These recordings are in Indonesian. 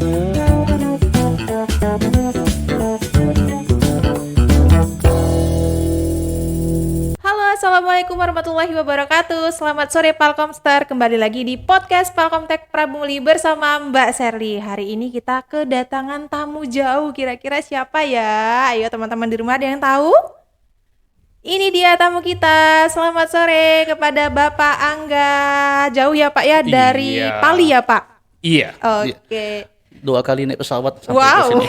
Halo, assalamualaikum warahmatullahi wabarakatuh. Selamat sore Palkomster. Kembali lagi di podcast Palkomtek Prabumuli bersama Mbak Sherly. Hari ini kita kedatangan tamu jauh. Kira-kira siapa ya? Ayo teman-teman di rumah ada yang tahu? Ini dia tamu kita. Selamat sore kepada Bapak Angga. Jauh ya Pak ya dari Iya. Pali ya Pak? Iya. Oke. 2 kali naik pesawat sampai Wow. ke sini.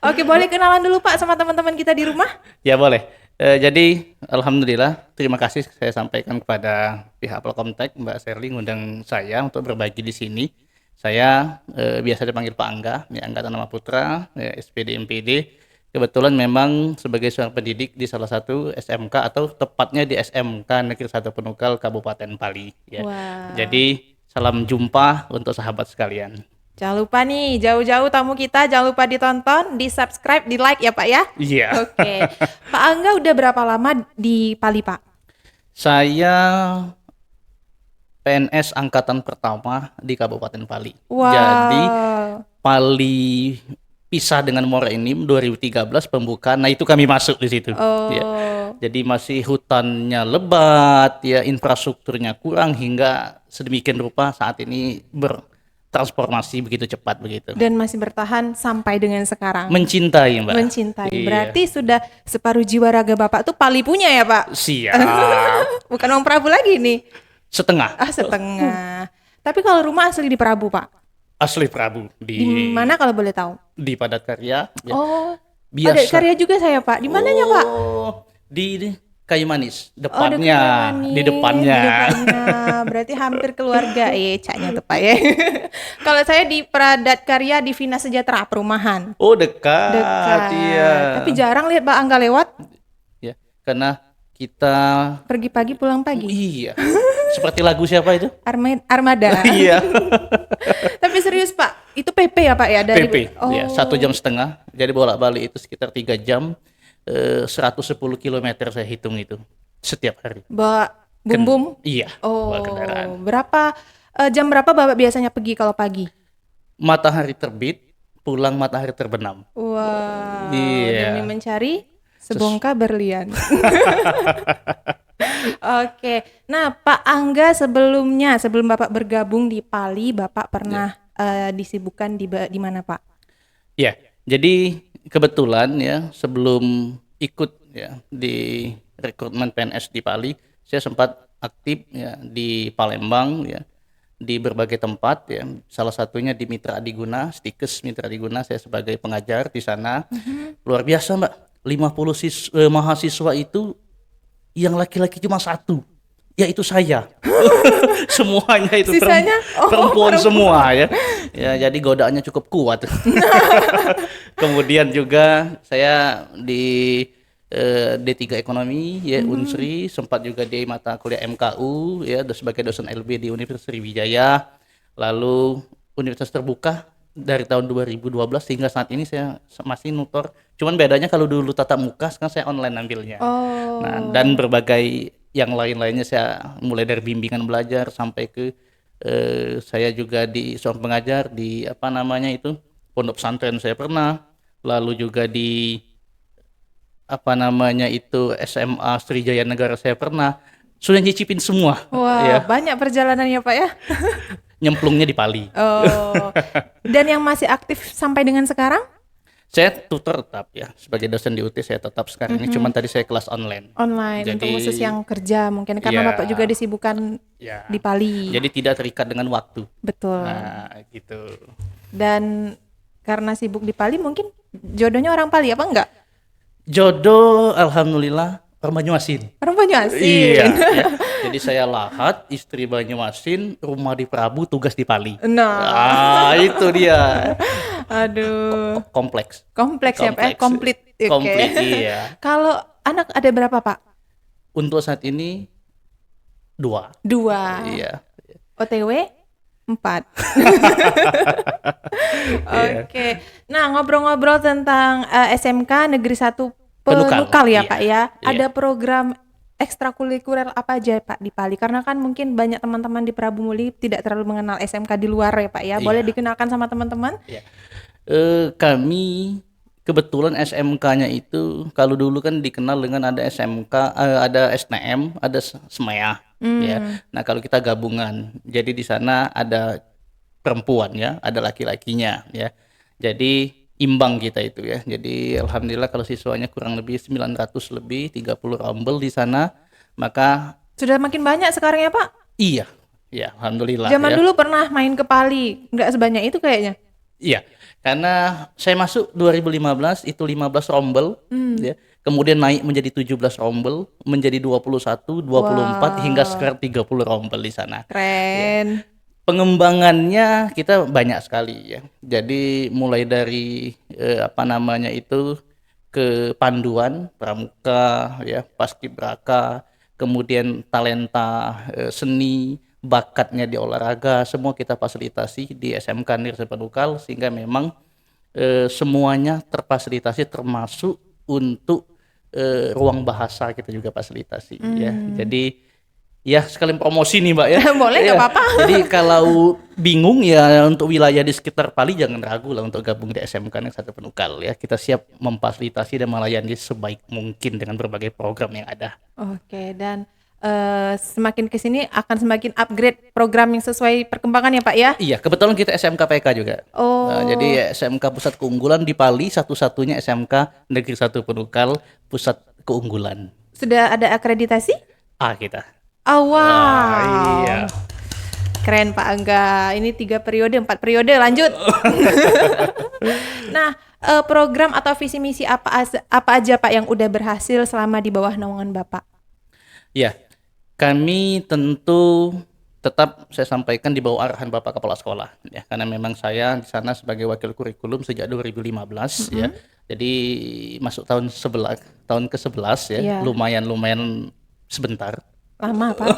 Oke, boleh kenalan dulu Pak sama teman-teman kita di rumah? Ya boleh. Jadi alhamdulillah terima kasih saya sampaikan kepada pihak Palkomtek Mbak Sherly ngundang saya untuk berbagi di sini. Saya biasa dipanggil Pak Angga, ya Angga Tanama Putra, ya, SPD MPD. Kebetulan memang sebagai seorang pendidik di salah satu SMK atau tepatnya di SMK Negeri 1 Penukal Kabupaten Pali. Ya. Wow. Jadi salam jumpa untuk sahabat sekalian. Jangan lupa nih, jauh-jauh tamu kita jangan lupa ditonton, di-subscribe, di-like ya Pak ya. Iya. Oke. Pak Angga udah berapa lama di Pali Pak? Saya PNS angkatan pertama di Kabupaten Pali. Wow. Jadi Pali pisah dengan Muara Enim 2013 pembukaan. Nah, itu kami masuk di situ. Oh. Ya. Jadi masih hutannya lebat, ya infrastrukturnya kurang hingga sedemikian rupa saat ini bertransformasi begitu cepat begitu. Dan masih bertahan sampai dengan sekarang. Mencintai, Mbak. Mencintai. Iya. Berarti sudah separuh jiwa raga Bapak tuh Pali punya ya Pak? Siap. Bukan Om Prabu lagi nih. Setengah. Setengah. Tapi kalau rumah asli di Prabu Pak? Asli Prabu Di mana kalau boleh tahu? di Padat Karya. Ya. Oh. Biasa. Ada karya juga saya Pak. Di mananya Pak? Oh, di Kayu Manis, Oh, dekat depannya, Manis, di depannya. Di depannya. Berarti hampir keluarga. Caknya tuh Pak ya. Kalau saya di Padat Karya di Vina Sejahtera Perumahan. Oh, dekat. Dekat. Iya. Tapi jarang lihat Pak Angga lewat. Ya, karena kita Pergi pagi pulang pagi. iya. Seperti lagu siapa itu? Armada. Iya. Tapi serius Pak, itu PP ya Pak ya dari PP. Oh. Ya, 1,5 jam. Jadi bolak-balik itu sekitar 3 jam. 110 km saya hitung itu setiap hari. Bawa bum-bum. Iya. Oh. Bawa kendaraan. Jam berapa Bapak biasanya pergi kalau pagi? Matahari terbit, pulang matahari terbenam. Wah. Iya. Demi mencari sebongkah berlian. Oke. Nah, Pak Angga sebelum Bapak bergabung di Pali, Bapak pernah disibukkan di mana, Pak? Ya, jadi kebetulan ya sebelum ikut ya di rekrutmen PNS di Pali, saya sempat aktif ya di Palembang ya di berbagai tempat ya. Salah satunya di Mitra Adiguna, Stikes Mitra Adiguna, saya sebagai pengajar di sana. Luar biasa, Mbak. 50 mahasiswa itu yang laki-laki cuma 1. Yaitu saya. Semuanya itu Sisanya perempuan semua ya. Ya, jadi godaannya cukup kuat. Kemudian juga saya di D3 Ekonomi ya Unsri, sempat juga di mata kuliah MKU ya sebagai dosen LB di Universitas Sriwijaya. Lalu Universitas Terbuka dari tahun 2012 hingga saat ini saya masih nutor. Cuman bedanya kalau dulu tatap muka, sekarang saya online ambilnya. Oh. Nah, dan berbagai yang lain-lainnya saya mulai dari bimbingan belajar sampai ke saya juga di seorang pengajar di pondok pesantren saya pernah, lalu juga di SMA Sriwijaya Negara saya pernah, sudah nyicipin semua. Wah, Ya, banyak perjalanannya Pak ya. nyemplungnya di Pali. Oh. Dan yang masih aktif sampai dengan sekarang? Saya tutor tetap ya sebagai dosen di UT, saya tetap sekarang ini, cuman tadi saya kelas online. Online Jadi, untuk khusus yang kerja mungkin karena ya, Bapak juga disibukkan ya, di Pali. jadi tidak terikat dengan waktu. Betul. Nah, gitu. Dan karena sibuk di Pali mungkin jodohnya orang Pali apa enggak? Jodoh alhamdulillah orang Banyuasin. Orang Banyuasin. Iya, ya. Jadi saya Lahat, istri Banyuasin, rumah di Prabu, tugas di Pali. Nah, Itu dia. aduh. Kompleks. Kompleks ya Pak, komplit. Oke. Komplit, iya. Kalau anak ada berapa Pak? Untuk saat ini 2. 2. Iya. OTW 4. Oke. Nah, ngobrol-ngobrol tentang SMK Negeri 1 Penukal ya Iya. Pak ya. Iya. Ada program ekstrakurikuler apa aja Pak di Pali? Karena kan mungkin banyak teman-teman di Prabu Muli tidak terlalu mengenal SMK di luar ya Pak ya. Boleh Iya. dikenalkan sama teman-teman? Ya. Kami kebetulan SMK-nya itu kalau dulu kan dikenal dengan ada SMK, ada SNM, ada SMEA, ya. Nah kalau kita gabungan, jadi di sana ada perempuan ya, ada laki-lakinya ya. Jadi imbang kita itu ya. Jadi alhamdulillah kalau siswanya kurang lebih 900 lebih, 30 rombel di sana, maka Sudah makin banyak sekarang ya Pak? iya, ya alhamdulillah Zaman ya. dulu pernah main ke Pali, nggak sebanyak itu kayaknya. Iya, karena saya masuk 2015 itu 15 rombel, ya. Kemudian naik menjadi 17 rombel, menjadi 21, 24 hingga Wow, sekarang 30 rombel di sana. Ya. keren. Pengembangannya kita banyak sekali ya. Jadi mulai dari apa namanya itu ke panduan pramuka ya, paskibraka, kemudian talenta seni, bakatnya di olahraga, semua kita fasilitasi di SMK Nirsa Panukal sehingga memang semuanya terfasilitasi termasuk untuk ruang bahasa kita juga fasilitasi ya. Jadi ya sekalian promosi nih Mbak ya. Boleh nggak Ya, apa-apa? jadi kalau bingung ya untuk wilayah di sekitar Pali jangan ragu lah untuk gabung di SMK Negeri 1 Penukal ya. Kita siap memfasilitasi dan melayani sebaik mungkin dengan berbagai program yang ada. Oke, dan semakin ke sini akan semakin upgrade program yang sesuai perkembangan ya Pak ya? Iya, kebetulan kita SMK PK juga. Jadi Oh, SMK Pusat Keunggulan di Pali satu-satunya SMK Negeri 1 Penukal Pusat Keunggulan. sudah ada akreditasi? A kita. Oh, Iya. wow. Keren Pak Angga. Ini 3 periode, 4 periode, lanjut. Nah, program atau visi misi apa aja Pak yang udah berhasil selama di bawah naungan Bapak? Ya, kami tentu tetap saya sampaikan di bawah arahan Bapak Kepala Sekolah ya, karena memang saya di sana sebagai wakil kurikulum sejak 2015 ya. Jadi masuk tahun ke-11 ya, Iya, lumayan sebentar. lama Pak.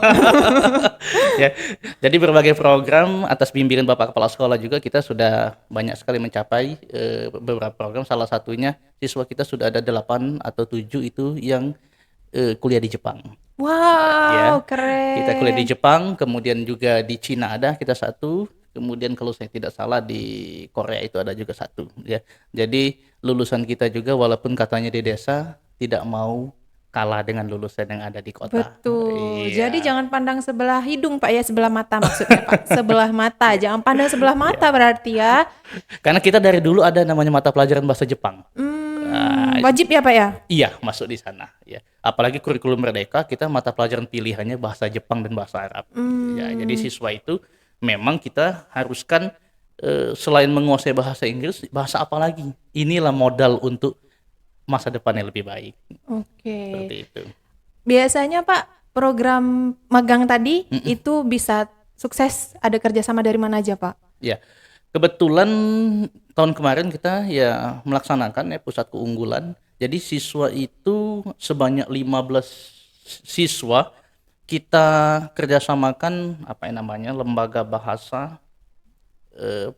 Ya. Jadi berbagai program atas bimbingan Bapak Kepala Sekolah juga kita sudah banyak sekali mencapai beberapa program, salah satunya siswa kita sudah ada 8 atau 7 itu yang kuliah di Jepang. Ya, Wow, kita kuliah di keren. Jepang, kemudian juga di Cina ada kita satu, kemudian kalau saya tidak salah di Korea itu ada juga satu ya. Jadi lulusan kita juga walaupun katanya di desa tidak mau kalah dengan lulusan yang ada di kota. Betul. Jadi Iya. jangan pandang sebelah hidung Pak ya, sebelah mata maksudnya Pak. Sebelah mata, jangan pandang sebelah mata berarti ya. Karena kita dari dulu ada namanya mata pelajaran bahasa Jepang. Wajib ya Pak ya? Iya, masuk di sana ya. Apalagi kurikulum Merdeka kita mata pelajaran pilihannya bahasa Jepang dan bahasa Arab. Ya, jadi siswa itu memang kita haruskan selain menguasai bahasa Inggris, bahasa apa lagi? Inilah modal untuk masa depan yang lebih baik. Oke. Seperti itu. Biasanya Pak, program magang tadi itu bisa sukses ada kerjasama dari mana aja Pak? Ya, kebetulan tahun kemarin kita ya melaksanakan ya pusat keunggulan. Jadi siswa itu sebanyak 15 siswa kita kerjasamakan apa yang namanya lembaga bahasa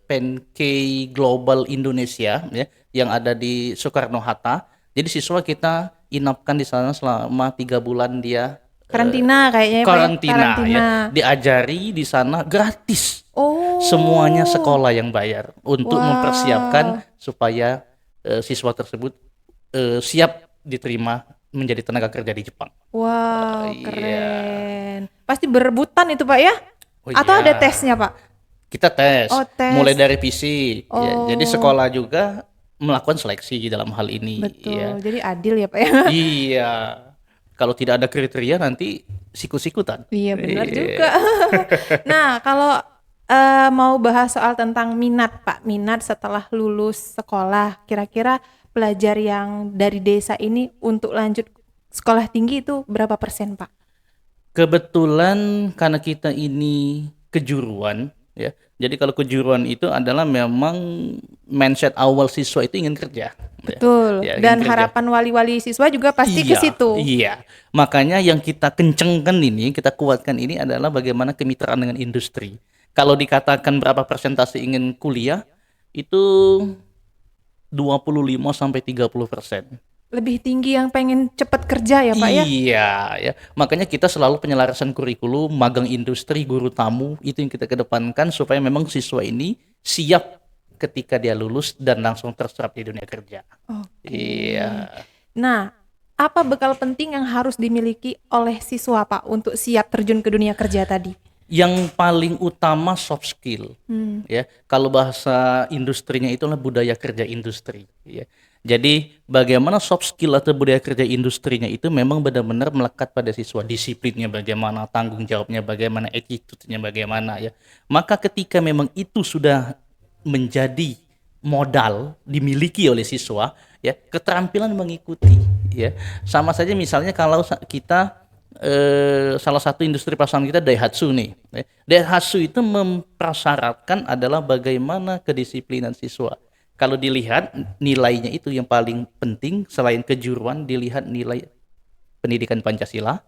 Pancake Global Indonesia ya yang ada di Soekarno Hatta. Jadi siswa kita inapkan di sana selama 3 bulan dia Karantina kayaknya ya Pak ya? karantina ya, diajari di sana gratis. Oh, Semuanya sekolah yang bayar untuk wow. mempersiapkan supaya siswa tersebut siap diterima menjadi tenaga kerja di Jepang. Wow, Iya. keren. Pasti berebutan itu Pak ya? Oh Atau ada iya. tesnya Pak? Kita tes, Oh, tes. mulai dari fisik. Ya, jadi Oh. sekolah juga melakukan seleksi dalam hal ini. Betul. Ya. Jadi adil ya Pak ya? Iya. Kalau tidak ada kriteria nanti sikut-sikutan. Iya benar Iya. juga. Nah, kalau mau bahas soal tentang minat Pak, minat setelah lulus sekolah, kira-kira pelajar yang dari desa ini untuk lanjut sekolah tinggi itu berapa persen Pak? Kebetulan karena kita ini kejuruan ya. Jadi kalau kejuruan itu adalah memang mindset awal siswa itu ingin kerja. Betul. Ya, Dan ingin kerja. harapan wali-wali siswa juga pasti ke Iya, situ. Iya. Makanya yang kita kencengkan ini, kita kuatkan ini adalah bagaimana kemitraan dengan industri. Kalau dikatakan berapa persentase ingin kuliah, itu 25 sampai 30%. Lebih tinggi yang pengen cepet kerja ya Pak ya? Iya, ya. Makanya kita selalu penyelarasan kurikulum, magang industri, guru tamu, itu yang kita kedepankan supaya memang siswa ini siap ketika dia lulus dan langsung terserap di dunia kerja. Oke. Iya. Nah, apa bekal penting yang harus dimiliki oleh siswa Pak untuk siap terjun ke dunia kerja tadi? Yang paling utama soft skill, ya. Kalau bahasa industrinya itulah budaya kerja industri, ya. Jadi bagaimana soft skill atau budaya kerja industrinya itu memang benar-benar melekat pada siswa, disiplinnya bagaimana, tanggung jawabnya bagaimana, attitude-nya bagaimana, ya. Maka ketika memang itu sudah menjadi modal dimiliki oleh siswa, ya, keterampilan mengikuti, ya. Sama saja misalnya kalau kita salah satu industri pasangan kita Daihatsu nih. Daihatsu itu mempersyaratkan adalah bagaimana kedisiplinan siswa. Kalau dilihat nilainya itu yang paling penting selain kejuruan, dilihat nilai pendidikan Pancasila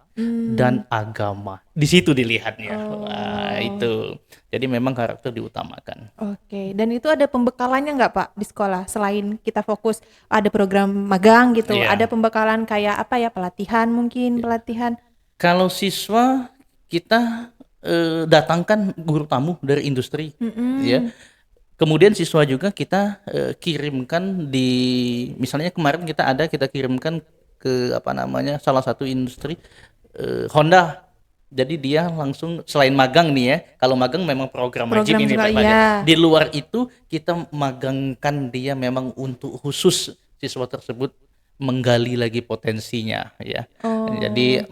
dan agama. Di situ dilihatnya. Wah, itu. Jadi memang karakter diutamakan. Oke, dan itu ada pembekalannya nggak Pak di sekolah? Selain kita fokus ada program magang gitu, Iya. ada pembekalan kayak apa ya, pelatihan mungkin, pelatihan. Kalau siswa kita datangkan guru tamu dari industri, ya. Kemudian siswa juga kita kirimkan di, misalnya kemarin kita kirimkan ke apa namanya salah satu industri Honda. Jadi dia langsung selain magang nih ya, kalau magang memang program wajib Program ini juga Pak Fajar. iya. Di luar itu kita magangkan dia memang untuk khusus siswa tersebut menggali lagi potensinya ya. Jadi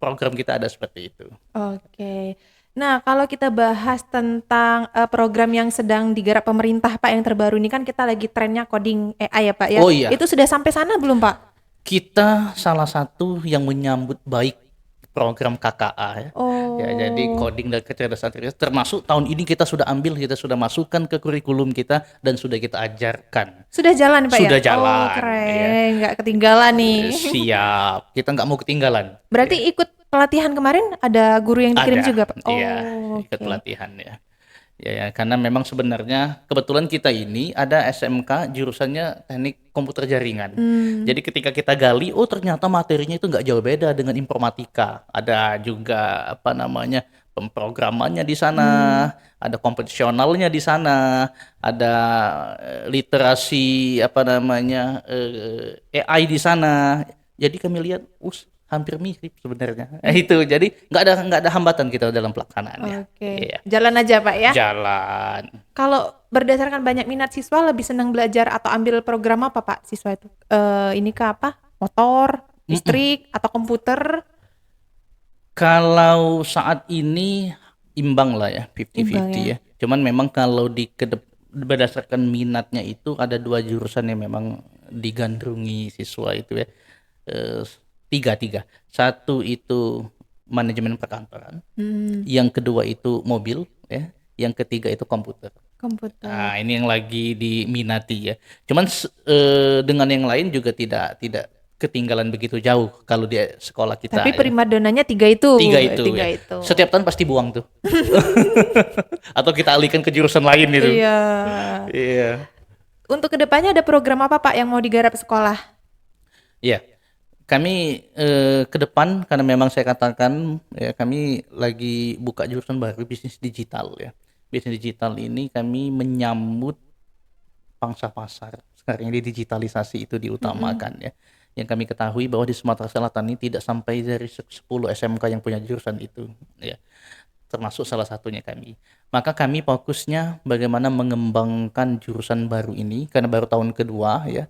program kita ada seperti itu. Oke. Nah, kalau kita bahas tentang program yang sedang digarap pemerintah Pak yang terbaru ini kan kita lagi trennya coding AI ya Pak ya. Oh iya, Itu sudah sampai sana belum Pak? kita salah satu yang menyambut baik program KKA ya. Ya, jadi coding dan kecerdasan artifisial termasuk tahun ini kita sudah masukkan ke kurikulum kita dan sudah kita ajarkan. Sudah jalan Pak ya? Sudah Oh jalan, keren, nggak ketinggalan nih. Siap, kita nggak mau ketinggalan. Berarti ikut pelatihan kemarin ada guru yang dikirim Ada, juga Pak? iya, ikut Oke. pelatihan ya. Ya, karena memang sebenarnya kebetulan kita ini ada SMK jurusannya teknik komputer jaringan. Jadi ketika kita gali, oh ternyata materinya itu nggak jauh beda dengan informatika. Ada juga apa namanya pemrogramannya di sana, ada kompetisionalnya di sana, ada literasi apa namanya AI di sana. Jadi kami lihat, hampir mirip sebenarnya. Itu jadi nggak ada hambatan kita dalam pelaksanaannya. Oke. Iya. Jalan aja Pak ya. Jalan. Kalau berdasarkan banyak minat siswa lebih senang belajar atau ambil program apa Pak siswa itu? Ini ke apa? Motor, listrik, atau komputer? Kalau saat ini imbang lah ya, Imbang 50-50 ya. Cuman memang kalau berdasarkan minatnya itu ada dua jurusan yang memang digandrungi siswa itu ya. Eh, tiga. Satu itu manajemen perkantoran, yang kedua itu mobil ya, yang ketiga itu komputer. Komputer. Nah, ini yang lagi diminati ya. Cuman dengan yang lain juga tidak ketinggalan begitu jauh kalau di sekolah kita Tapi ya. primadonanya tiga itu. Tiga itu Tiga ya. itu. Setiap tahun pasti buang tuh. Atau kita alihkan ke jurusan lain itu. Iya. Iya. Untuk kedepannya ada program apa Pak yang mau digarap sekolah? Iya. Kami ke depan karena memang saya katakan ya kami lagi buka jurusan baru bisnis digital ya. Bisnis digital ini kami menyambut pangsa pasar. Sekarang ini digitalisasi itu diutamakan ya. Yang kami ketahui bahwa di Sumatera Selatan ini tidak sampai dari 10 SMK yang punya jurusan itu ya. Termasuk salah satunya kami. Maka kami fokusnya bagaimana mengembangkan jurusan baru ini karena baru tahun kedua ya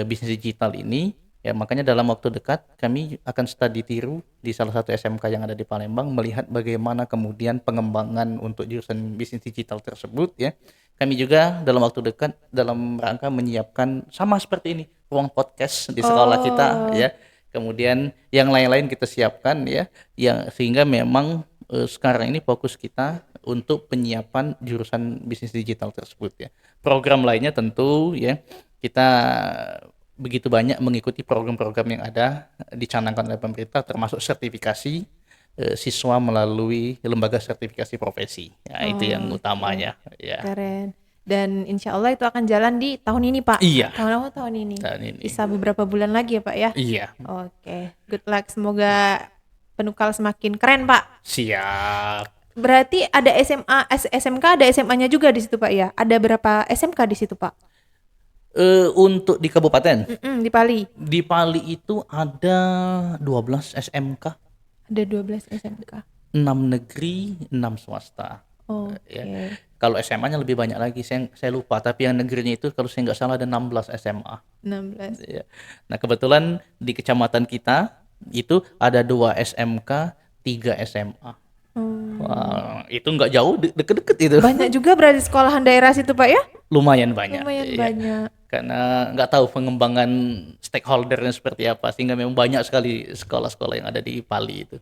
bisnis digital ini. Ya, makanya dalam waktu dekat kami akan studi tiru di salah satu SMK yang ada di Palembang melihat bagaimana kemudian pengembangan untuk jurusan bisnis digital tersebut ya. Kami juga dalam waktu dekat dalam rangka menyiapkan sama seperti ini ruang podcast di sekolah kita ya. Kemudian yang lain-lain kita siapkan ya, yang sehingga memang sekarang ini fokus kita untuk penyiapan jurusan bisnis digital tersebut ya. Program lainnya tentu ya kita begitu banyak mengikuti program-program yang ada dicanangkan oleh pemerintah termasuk sertifikasi siswa melalui lembaga sertifikasi profesi. Ya, itu yang utamanya ya. Keren. Dan insya Allah itu akan jalan di tahun ini, Pak. Iya, Tahun ini. tahun ini. Bisa beberapa bulan lagi ya, Pak ya. Iya, Oke, good luck. Semoga Penukal semakin keren, Pak. siap. Berarti ada SMA, SMK, ada SMA-nya juga di situ, Pak ya? Ada berapa SMK di situ, Pak? Untuk di kabupaten, Di Pali. di Pali itu ada 12 SMK, Ada 12 SMK. 6 negeri, 6 swasta. Oke. Ya. Kalau SMA-nya lebih banyak lagi, saya lupa. Tapi yang negerinya itu kalau saya nggak salah ada 16 SMA. 16. Ya. Nah kebetulan di kecamatan kita itu ada 2 SMK, 3 SMA. Wah, itu nggak jauh, deket-deket itu. Banyak juga berarti sekolahan daerah situ, Pak ya? Lumayan banyak. Lumayan Iya. banyak. Karena nggak tahu pengembangan stakeholdernya seperti apa, sehingga memang banyak sekali sekolah-sekolah yang ada di Pali itu.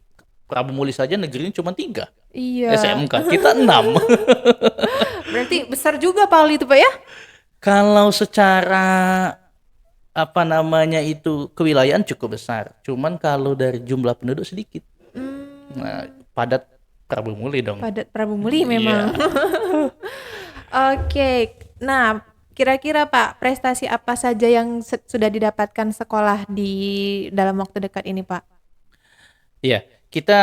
Prabu Muli saja negerinya cuma 3 Iya. SMK, kita 6. Berarti besar juga Pali itu, Pak ya? Kalau secara apa namanya itu kewilayahan cukup besar, cuman kalau dari jumlah penduduk sedikit. Nah, padat Prabu Muli dong. Padat Prabu Muli Iya. memang. Oke. Nah, kira-kira Pak, prestasi apa saja yang sudah didapatkan sekolah di dalam waktu dekat ini, Pak? Iya, kita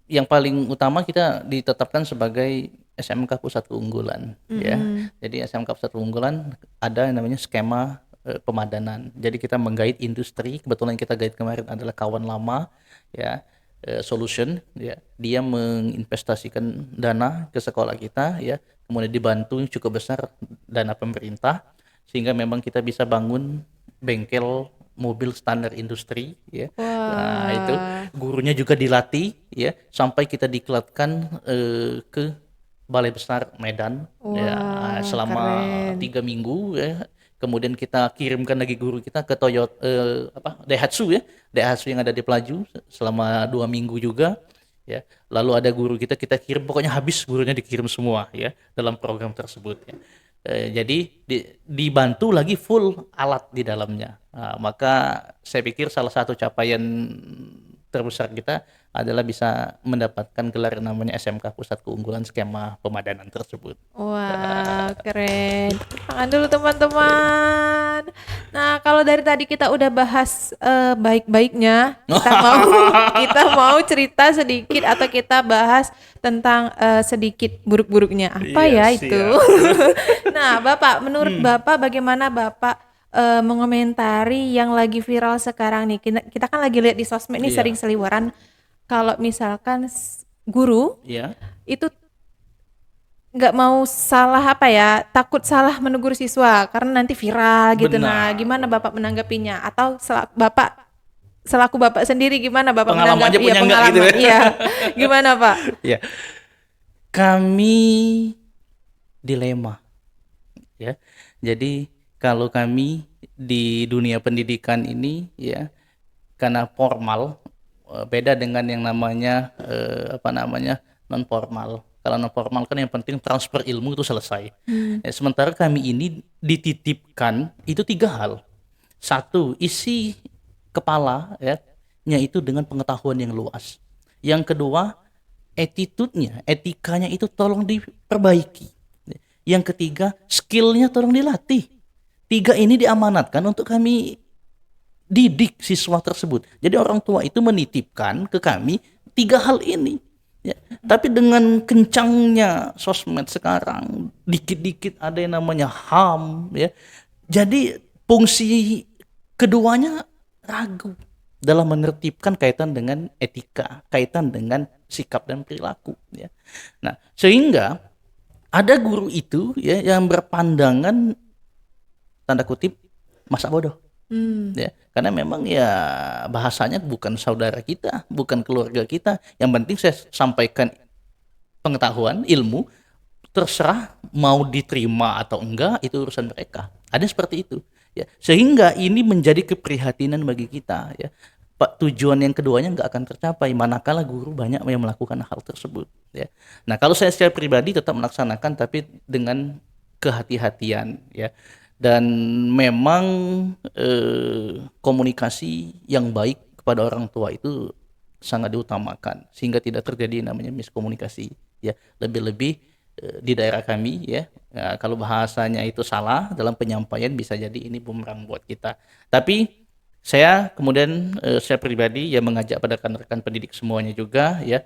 yang paling utama kita ditetapkan sebagai SMK Pusat Keunggulan, ya. Jadi SMK Pusat Keunggulan ada yang namanya skema pemadanan. Jadi kita menggait industri. Kebetulan kita guide kemarin adalah kawan lama, ya. Solution, ya. Dia menginvestasikan dana ke sekolah kita, ya. Kemudian dibantu cukup besar dana pemerintah, sehingga memang kita bisa bangun bengkel mobil standar industri, ya. Nah, itu gurunya juga dilatih, ya, sampai kita diklatkan ke Balai Besar Medan, ya, selama keren. 3 minggu, ya. Kemudian kita kirimkan lagi guru kita ke Toyota Daihatsu, ya, Daihatsu yang ada di Pelaju selama 2 minggu juga, ya. Lalu ada guru kita kirim, pokoknya habis gurunya dikirim semua, ya, dalam program tersebut, ya. Jadi dibantu lagi full alat di dalamnya. Nah, maka saya pikir salah satu capaian terbesar kita adalah bisa mendapatkan gelar yang namanya SMK Pusat Keunggulan Skema Pemadanan tersebut. Wah, keren. Tangan dulu teman-teman. Nah, kalau dari tadi kita udah bahas baik-baiknya, kita mau cerita sedikit atau kita bahas tentang sedikit buruk-buruknya. Apa Iya, ya itu? Nah, Bapak, menurut Bapak bagaimana Bapak mengomentari yang lagi viral sekarang nih? Kita kan lagi lihat di sosmed nih Iya. sering seliweran kalau misalkan guru Ya, itu nggak mau salah apa ya, takut salah menegur siswa karena nanti viral gitu. Benar. Nah, gimana Bapak menanggapinya? Atau selaku Bapak sendiri gimana Bapak Pengalaman aja menanggapi punya nggak gitu ya? Iya. Gimana, Pak? ya. Kami dilema, ya. Jadi kalau kami di dunia pendidikan ini, ya, karena formal beda dengan yang namanya non formal. Kalau non formal kan yang penting transfer ilmu itu selesai. Ya, sementara kami ini dititipkan itu 3 hal. Satu, isi kepala, ya, yaitu dengan pengetahuan yang luas. Yang kedua, attitude-nya, etikanya itu tolong diperbaiki. Yang ketiga, skill-nya tolong dilatih. 3 ini diamanatkan untuk kami didik siswa tersebut. Jadi orang tua itu menitipkan ke kami 3 hal ini. Ya. Tapi dengan kencangnya sosmed sekarang, dikit-dikit ada yang namanya HAM, ya. Jadi fungsi keduanya ragu dalam menertibkan kaitan dengan etika, kaitan dengan sikap dan perilaku, ya. Nah, sehingga ada guru itu, ya, yang berpandangan tanda kutip masa bodoh. Ya, karena memang ya bahasanya bukan saudara kita, bukan keluarga kita. Yang penting saya sampaikan pengetahuan, ilmu, terserah mau diterima atau enggak itu urusan mereka. Ada seperti itu, ya. Sehingga ini menjadi keprihatinan bagi kita, ya. Pak, tujuan yang keduanya nggak akan tercapai manakala guru banyak yang melakukan hal tersebut, ya. Nah, kalau saya secara pribadi tetap melaksanakan tapi dengan kehati-hatian, ya. Dan memang komunikasi yang baik kepada orang tua itu sangat diutamakan sehingga tidak terjadi namanya miskomunikasi, ya. Lebih-lebih di daerah kami ya. Ya, kalau bahasanya itu salah dalam penyampaian bisa jadi ini bumerang buat kita. Tapi saya pribadi ya mengajak pada rekan-rekan pendidik semuanya juga ya,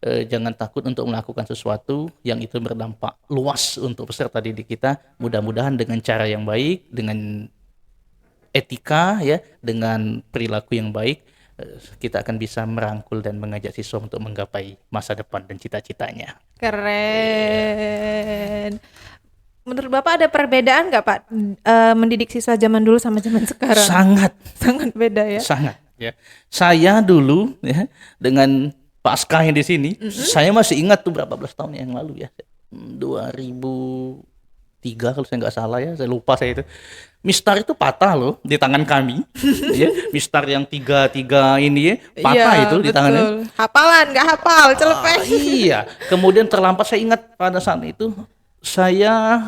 jangan takut untuk melakukan sesuatu yang itu berdampak luas untuk peserta didik kita. Mudah-mudahan dengan cara yang baik, dengan etika ya, dengan perilaku yang baik, kita akan bisa merangkul dan mengajak siswa untuk menggapai masa depan dan cita-citanya. Keren. Menurut Bapak ada perbedaan nggak Pak mendidik siswa zaman dulu sama zaman sekarang? Sangat, Sangat beda ya. sangat ya. Saya dulu ya dengan Pak Aska yang di sini, saya masih ingat tuh berapa belas tahun yang lalu ya. 2003 kalau saya nggak salah ya, saya lupa saya itu. Mistar itu patah loh di tangan kami, ya. Mistar yang tiga ini ya, patah Iya, itu di betul. tangannya. Hafalan nggak hafal, celepek. Iya, kemudian terlambat saya ingat pada saat itu saya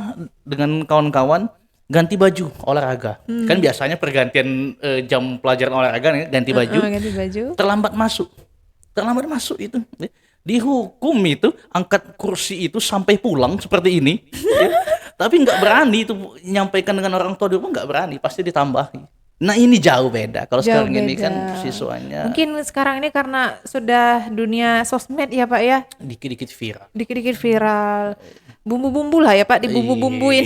dengan kawan-kawan ganti baju olahraga. Kan biasanya pergantian jam pelajaran olahraga nih, ganti baju. Ganti baju. Terlambat masuk itu. Dihukum itu, angkat kursi itu sampai pulang seperti ini. Ya. Tapi nggak berani itu nyampaikan dengan orang tua dulu, nggak berani, pasti ditambahi. Nah ini jauh beda. Kalau Jauh sekarang ini beda. kan siswanya Mungkin sekarang ini karena sudah dunia sosmed ya Pak ya, dikit-dikit viral. dikit-dikit viral. Bumbu-bumbu lah ya Pak, dibumbu-bumbuin.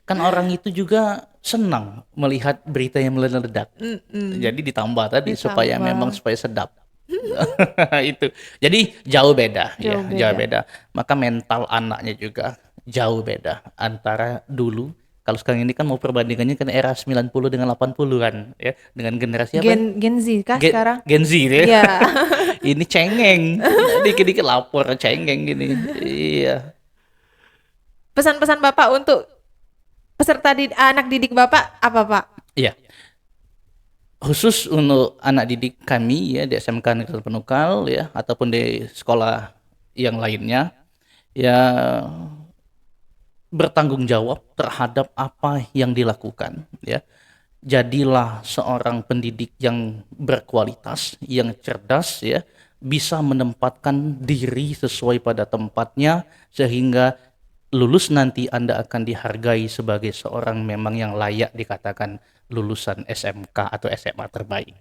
Kan orang itu juga senang melihat berita yang meledak. Jadi ditambah tadi supaya sedap. Itu. Jadi jauh beda ya, Jauh jauh beda. beda. Maka mental anaknya juga jauh beda antara dulu. Kalau sekarang ini kan mau perbandingannya kan era 90 dengan 80-an ya, dengan generasi apa? Gen Z kah sekarang? Gen Z ya. Iya. Ini cengeng. Dikit-dikit lapor cengeng gini. Iya. Pesan-pesan Bapak untuk anak didik Bapak apa Pak? Iya. Khusus untuk anak didik kami ya di SMK Negeri Penukal ya ataupun di sekolah yang lainnya ya, bertanggung jawab terhadap apa yang dilakukan ya. Jadilah seorang pendidik yang berkualitas, yang cerdas ya, bisa menempatkan diri sesuai pada tempatnya sehingga lulus nanti Anda akan dihargai sebagai seorang memang yang layak dikatakan lulusan SMK atau SMA terbaik.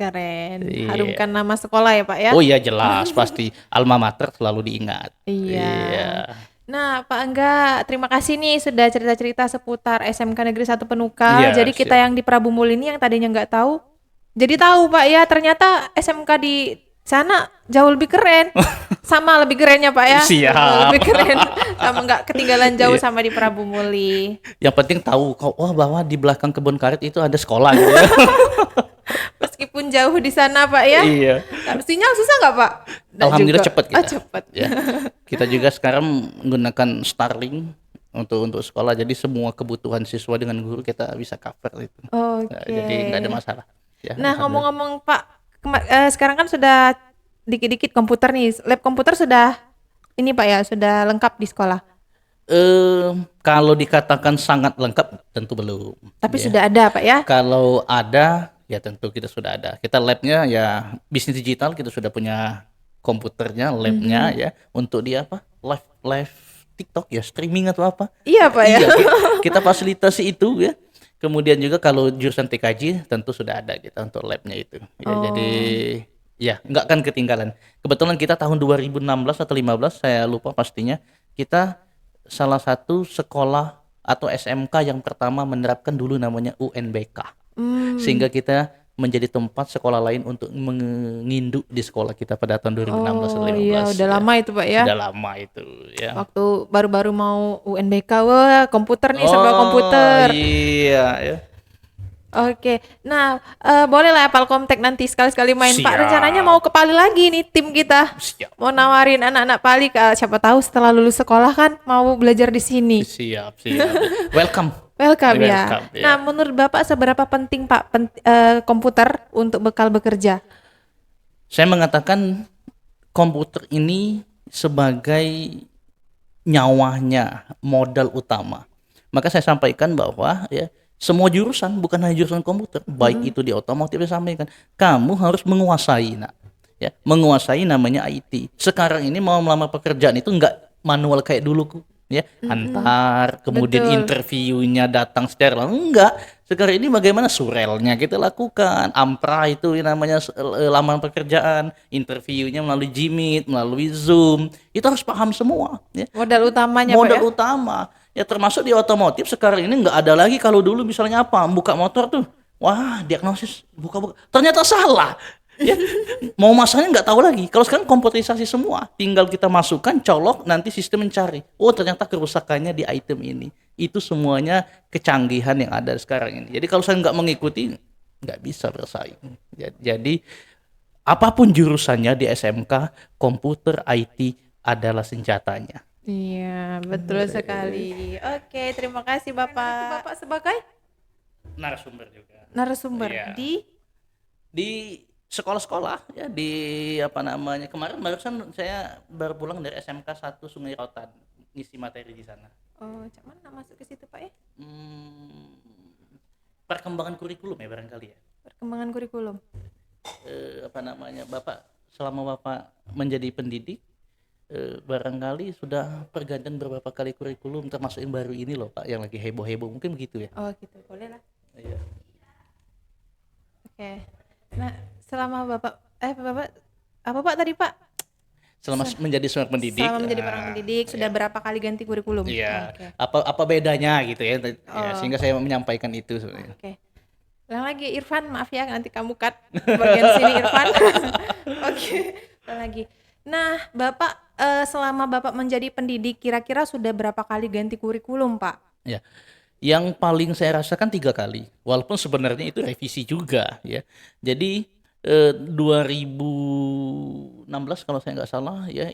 Keren. Iya. Harumkan nama sekolah ya Pak ya? Oh iya jelas, pasti alma mater selalu diingat. Iya. Nah, Pak Angga, terima kasih nih sudah cerita-cerita seputar SMK Negeri 1 Penukal. Iya, Jadi kita yang di Prabu Muli ini yang tadinya nggak tahu, jadi tahu Pak ya, ternyata SMK di sana jauh lebih keren. Sama lebih kerennya Pak ya. Siap. Lebih keren. Sama nggak ketinggalan jauh sama di Prabu Muli. Yang penting tahu bahwa di belakang kebun karet itu ada sekolah gitu ya. Meskipun jauh di sana Pak ya. Iya. Nah, sinyal susah nggak Pak? Nggak Alhamdulillah juga. cepat kita. Cepat. Ya. Kita juga sekarang menggunakan Starlink untuk sekolah. Jadi semua kebutuhan siswa dengan guru kita bisa cover itu. Oke. Nah, jadi nggak ada masalah. Ya, Nah, alhamdulillah. ngomong-ngomong Pak, sekarang kan sudah dikit-dikit komputer nih. Lab komputer sudah ini Pak ya, sudah lengkap di sekolah. Kalau dikatakan sangat lengkap tentu belum. Tapi Ya. sudah ada Pak ya. Kalau ada ya tentu kita sudah ada. Kita labnya ya bisnis digital, kita sudah punya komputernya, labnya ya untuk dia apa? Live TikTok ya, streaming atau apa? Iya Pak ya. Iya, kita fasilitasi itu ya. Kemudian juga kalau jurusan TKJ tentu sudah ada kita untuk labnya itu. Ya, jadi ya nggak akan ketinggalan. Kebetulan kita tahun 2016 atau 15 saya lupa pastinya, kita salah satu sekolah atau SMK yang pertama menerapkan dulu namanya UNBK. Sehingga kita menjadi tempat sekolah lain untuk menginduk di sekolah kita pada tahun 2016 atau 2015. Iya, udah lama itu Pak ya. Sudah lama itu ya. Waktu baru-baru mau UNBK, wah komputer nih, serba komputer. Iya ya. Oke, nah boleh lah Palkomtek nanti sekali-sekali main Pak. Siap. Rencananya mau ke Pali lagi nih tim kita. Siap. Mau nawarin anak-anak Pali, siapa tahu setelah lulus sekolah kan mau belajar di sini. Siap. Welcome. Welcome ya. Welcome, ya. Nah, menurut Bapak seberapa penting Pak komputer untuk bekal bekerja? Saya mengatakan komputer ini sebagai nyawanya, modal utama. Maka saya sampaikan bahwa ya semua jurusan, bukan hanya jurusan komputer, baik itu di otomotif, saya sampaikan kamu harus menguasai, nak. Ya, menguasai namanya IT. Sekarang ini mau melamar pekerjaan itu manual kayak dulu ya, antar, kemudian Betul. interviewnya datang secara enggak. Sekarang ini bagaimana surelnya kita lakukan, Ampra itu yang namanya lamaran pekerjaan, interviewnya melalui Jimit, melalui Zoom, itu harus paham semua, ya. Modal utamanya Pak ya? Modal utama, ya termasuk di otomotif sekarang ini nggak ada lagi kalau dulu misalnya apa, buka motor tuh, wah diagnosis buka-buka, ternyata salah. Ya, mau masanya nggak tahu lagi. Kalau sekarang komputerisasi semua, tinggal kita masukkan, colok, nanti sistem mencari. Oh ternyata kerusakannya di item ini. Itu semuanya kecanggihan yang ada sekarang ini. Jadi kalau saya nggak mengikuti, nggak bisa bersaing. Jadi apapun jurusannya di SMK, komputer IT adalah senjatanya. Iya, betul sekali. Oke, terima kasih Bapak. Bapak sebagai Narasumber juga. narasumber Iya. di Sekolah-sekolah ya, di apa namanya, kemarin barusan saya baru pulang dari SMK 1 Sungai Rotan, ngisi materi di sana. Oh, cak mana masuk ke situ Pak ya? Hmm, perkembangan kurikulum ya barangkali ya. Perkembangan kurikulum. Apa namanya, Bapak selama Bapak menjadi pendidik, barangkali sudah pergantian beberapa kali kurikulum, termasuk yang baru ini loh Pak, yang lagi heboh-heboh, mungkin begitu ya. Oh gitu, boleh lah. Iya. Oke. Nah, selama Bapak apa Pak tadi Pak? Selama menjadi seorang pendidik. Selama menjadi seorang pendidik sudah iya. berapa kali ganti kurikulum? Iya. Oke. Apa bedanya gitu ya, ya, Oh. sehingga saya menyampaikan itu sebenarnya. Oke. Yang lagi Irfan, maaf ya nanti kamu cut bagian sini Irfan. Oke. Yang lagi. Nah, Bapak selama Bapak menjadi pendidik kira-kira sudah berapa kali ganti kurikulum, Pak? Ya. Yang paling saya rasakan 3 kali, walaupun sebenarnya itu revisi juga ya. Jadi 2016 kalau saya nggak salah ya,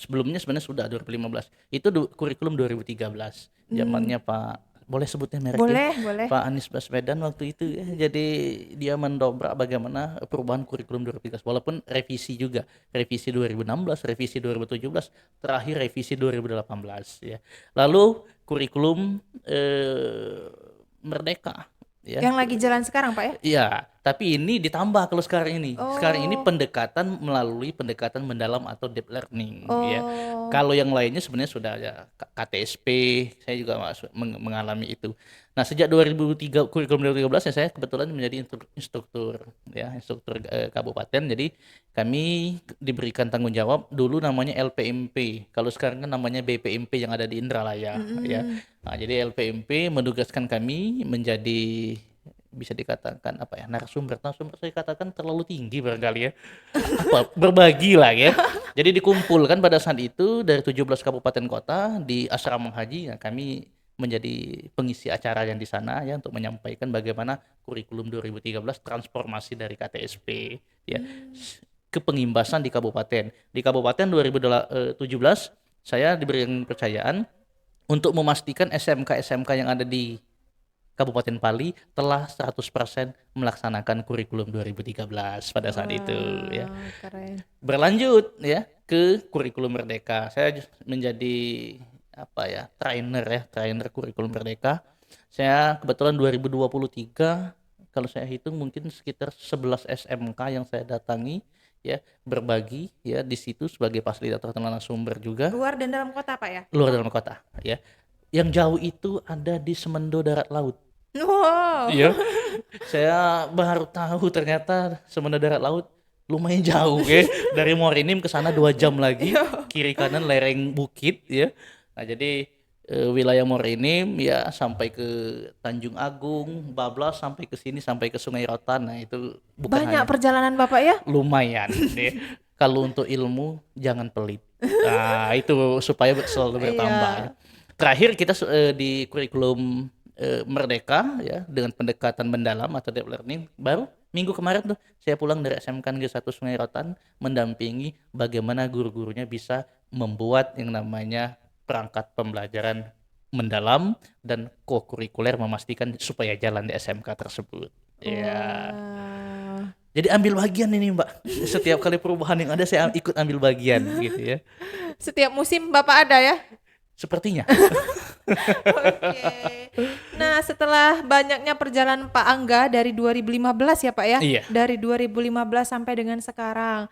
sebelumnya sebenarnya sudah 2015. Itu kurikulum 2013, zamannya Pak, boleh sebutnya mereknya? Boleh. Pak Anies Baswedan waktu itu ya. Jadi dia mendobrak bagaimana perubahan kurikulum 2013, walaupun revisi juga, revisi 2016, revisi 2017, terakhir revisi 2018 ya. Lalu kurikulum Merdeka ya. Yang lagi jalan sekarang, Pak ya? Iya, tapi ini ditambah kalau sekarang ini. Sekarang ini Oh. pendekatan melalui pendekatan mendalam atau deep learning ya. Oh. Kalau yang lainnya sebenarnya sudah ya KTSP, saya juga mengalami itu. Nah, sejak 2003 kurikulum 2013 ya, saya kebetulan menjadi instruktur ya, instruktur kabupaten. Jadi kami diberikan tanggung jawab, dulu namanya LPMP. Kalau sekarang kan namanya BPMP yang ada di Indralaya ya. Nah, jadi LPMP menugaskan kami menjadi, bisa dikatakan apa ya, narasumber saya katakan terlalu tinggi barangkali ya. Berbagi lah ya. Jadi dikumpulkan pada saat itu dari 17 kabupaten kota di asrama haji. Nah, kami menjadi pengisi acara yang di sana ya, untuk menyampaikan bagaimana kurikulum 2013 transformasi dari KTSP ya ke pengimbasan di kabupaten. Di kabupaten 2017 saya diberikan kepercayaan untuk memastikan SMK-SMK yang ada di Kabupaten Pali telah 100% melaksanakan kurikulum 2013 pada saat itu ya. Keren. Berlanjut ya ke kurikulum Merdeka. Saya menjadi apa ya, trainer kurikulum Merdeka. Saya kebetulan 2023, kalau saya hitung mungkin sekitar 11 SMK yang saya datangi ya, berbagi ya di situ sebagai fasilitator dan narasumber juga. Luar dan dalam kota, Pak ya? Luar dalam kota ya. Yang jauh itu ada di Semendo Darat Laut. Wow. Iya. Saya baru tahu ternyata Semendo Darat Laut lumayan jauh ya. Dari Morinim ke sana 2 jam lagi, kiri kanan lereng bukit ya. Nah, jadi wilayah Morinim ya sampai ke Tanjung Agung, Bablas, sampai ke sini, sampai ke Sungai Rotan. Nah, itu bukan Banyak hanya perjalanan Bapak ya? lumayan ya. Kalau untuk ilmu jangan pelit. Nah, itu supaya selalu bertambah. Iya. Ya. Terakhir kita di kurikulum Merdeka ya, dengan pendekatan mendalam atau deep learning, baru minggu kemarin tuh saya pulang dari SMK Negeri 1 Sungai Rotan mendampingi bagaimana guru-gurunya bisa membuat yang namanya perangkat pembelajaran mendalam dan kokurikuler, memastikan supaya jalan di SMK tersebut. Ya. Wah. Jadi ambil bagian ini Mbak. Setiap kali perubahan yang ada saya ikut ambil bagian gitu ya. Setiap musim Bapak ada ya? Sepertinya. Oke. Nah, setelah banyaknya perjalanan Pak Angga dari 2015 ya Pak ya? Iya. Dari 2015 sampai dengan sekarang.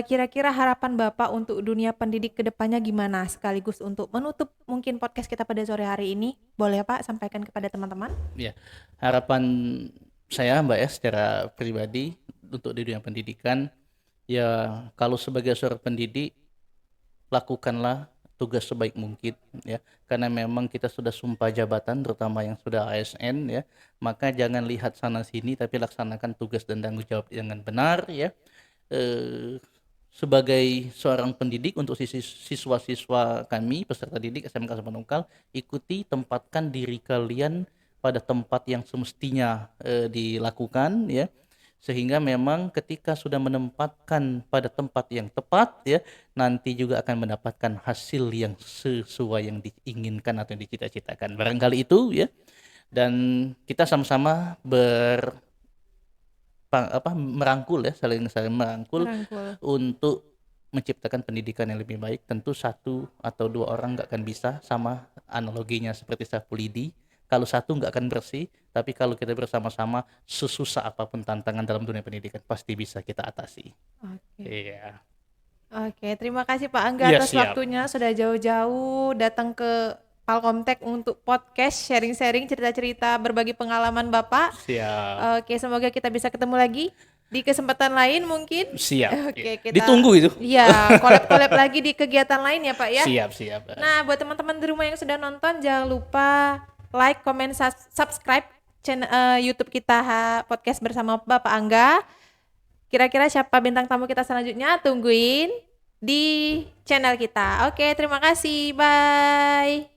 Kira-kira harapan Bapak untuk dunia pendidik ke depannya gimana? Sekaligus untuk menutup mungkin podcast kita pada sore hari ini, boleh Pak sampaikan kepada teman-teman? Ya, harapan saya Mbak ya secara pribadi untuk di dunia pendidikan, ya kalau sebagai seorang pendidik lakukanlah tugas sebaik mungkin ya, karena memang kita sudah sumpah jabatan terutama yang sudah ASN ya, maka jangan lihat sana sini tapi laksanakan tugas dan tanggung jawab dengan benar ya. eh, Sebagai seorang pendidik untuk siswa-siswa kami peserta didik SMK Semanungkal, ikuti tempatkan diri kalian pada tempat yang semestinya dilakukan ya, sehingga memang ketika sudah menempatkan pada tempat yang tepat ya, nanti juga akan mendapatkan hasil yang sesuai yang diinginkan atau yang dicita-citakan barangkali itu ya. Dan kita sama-sama merangkul ya, saling merangkul Merangkul. untuk menciptakan pendidikan yang lebih baik. Tentu satu atau dua orang nggak akan bisa, sama analoginya seperti sapu lidi. Kalau satu nggak akan bersih, tapi kalau kita bersama-sama, sesusah apapun tantangan dalam dunia pendidikan pasti bisa kita atasi. Oke. Iya. Oke, terima kasih Pak Angga Iya, atas siap. waktunya sudah jauh-jauh datang ke Palkomtek untuk podcast sharing-sharing cerita-cerita berbagi pengalaman Bapak. Siap. Oke, semoga kita bisa ketemu lagi di kesempatan lain mungkin. Siap. Oke, kita Ditunggu itu. Iya, collab-collab lagi di kegiatan lain ya Pak ya. Siap. Nah, buat teman-teman di rumah yang sudah nonton jangan lupa like, comment, subscribe channel YouTube kita podcast bersama Bapak Angga. Kira-kira siapa bintang tamu kita selanjutnya? Tungguin di channel kita. Oke, terima kasih. Bye.